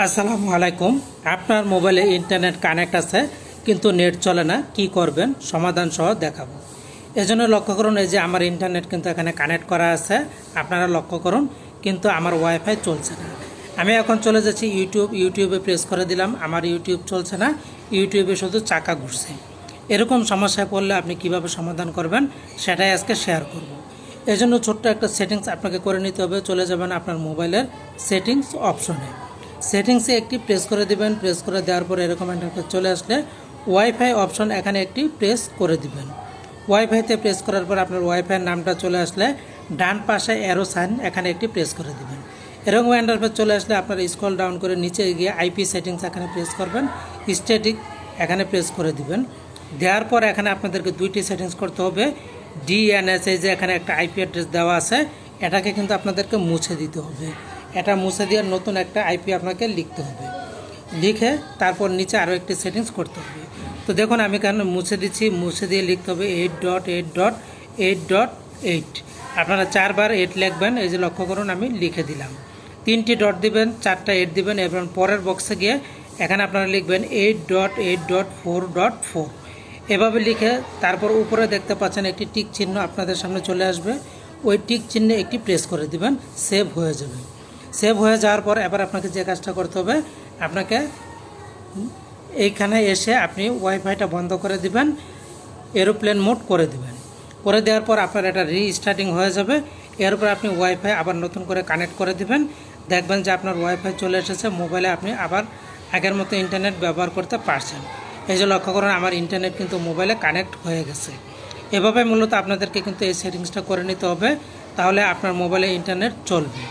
আসসালামু আলাইকুম। আপনার মোবাইলে ইন্টারনেট কানেক্ট আছে কিন্তু নেট চলে না, কি করবেন সমাধান সহ দেখাবো। এজন্য লক্ষ্য করুন, এই যে আমার ইন্টারনেট কিন্তু এখানে কানেক্ট করা আছে, আপনারা লক্ষ্য করুন, কিন্তু আমার ওয়াইফাই চলছে না। আমি এখন চলে যাচ্ছি ইউটিউবে প্রেস করে দিলাম, আমার ইউটিউব চলছে না, ইউটিউবে শুধু চাকা ঘুরছে। এরকম সমস্যায় পড়লে আপনি কিভাবে সমাধান করবেন সেটাই আজকে শেয়ার করব। এজন্য ছোট্ট একটা সেটিংস আপনাকে করে নিতে হবে। চলে যাবেন আপনার মোবাইলের সেটিংস অপশনে, সেটিংসে একটি প্রেস করে দিবেন। প্রেস করে দেওয়ার পরে এরকম ইন্টারফেস চলে আসলে ওয়াইফাই অপশন এখানে একটি প্রেস করে দিবেন। ওয়াইফাইতে প্রেস করার পর আপনার ওয়াইফাইয়ের নামটা চলে আসলে ডান পাশে অ্যারো সাইন এখানে একটি প্রেস করে দিবেন। এরকম ইন্টারফেস চলে আসলে আপনার স্ক্রল ডাউন করে নিচে গিয়ে আইপি সেটিংস এখানে প্রেস করবেন, স্ট্যাটিক এখানে প্রেস করে দিবেন। দেওয়ার পর এখানে আপনাদেরকে দুইটি সেটিংস করতে হবে। ডিএনএস, এই যে এখানে একটা আইপি অ্যাড্রেস দেওয়া আছে, এটাকে কিন্তু আপনাদেরকে মুছে দিতে হবে। এটা মুছে দিয়ে নতুন একটা আইপি আপনাকে লিখতে হবে। লিখে তারপর নিচে আরও একটি সেটিংস করতে হবে। তো দেখুন আমি কেন মুছে দিচ্ছি, মুছে দিয়ে লিখতে হবে 8.8.8.8। আপনারা 4 বার 8 লিখবেন। এই যে লক্ষ্য করুন আমি লিখে দিলাম। 3টি ডট দিবেন, 4টা 8 দিবেন। এবং পরের বক্সে গিয়ে এখানে আপনারা লিখবেন 8.8.4.4। এভাবে লিখে তারপর উপরে দেখতে পাচ্ছেন একটি টিক চিহ্ন আপনাদের সামনে চলে আসবে, ওই টিক চিহ্নে একটি প্রেস করে দিবেন, সেভ হয়ে যাবে। সেভ হয়ে যাওয়ার পর এবার আপনাকে যে কাজটা করতে হবে, আপনাকে এইখানে এসে আপনি ওয়াইফাইটা বন্ধ করে দিবেন, এরোপ্লেন মোড করে দিবেন। করে দেওয়ার পর আপনার এটা রিস্টার্টিং হয়ে যাবে। এরপর আপনি ওয়াইফাই আবার নতুন করে কানেক্ট করে দিবেন। দেখবেন যে আপনার ওয়াইফাই চলে এসেছে, মোবাইলে আপনি আবার আগের মতো ইন্টারনেট ব্যবহার করতে পারছেন। এই যে লক্ষ্য করুন আমার ইন্টারনেট কিন্তু মোবাইলে কানেক্ট হয়ে গেছে। এভাবে মূলত আপনাদেরকে কিন্তু এই সেটিংসটা করে নিতে হবে, তাহলে আপনার মোবাইলে ইন্টারনেট চলবে।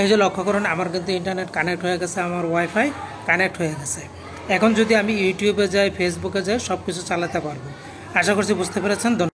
এই যে লক্ষ্য করুন আমার কিন্তু ইন্টারনেট কানেক্ট হয়ে গেছে, আমার ওয়াইফাই কানেক্ট হয়ে গেছে। এখন যদি আমি ইউটিউবে যাই, ফেসবুকে যাই, সব কিছু চালাতে পারবো। আশা করছি বুঝতে পেরেছেন।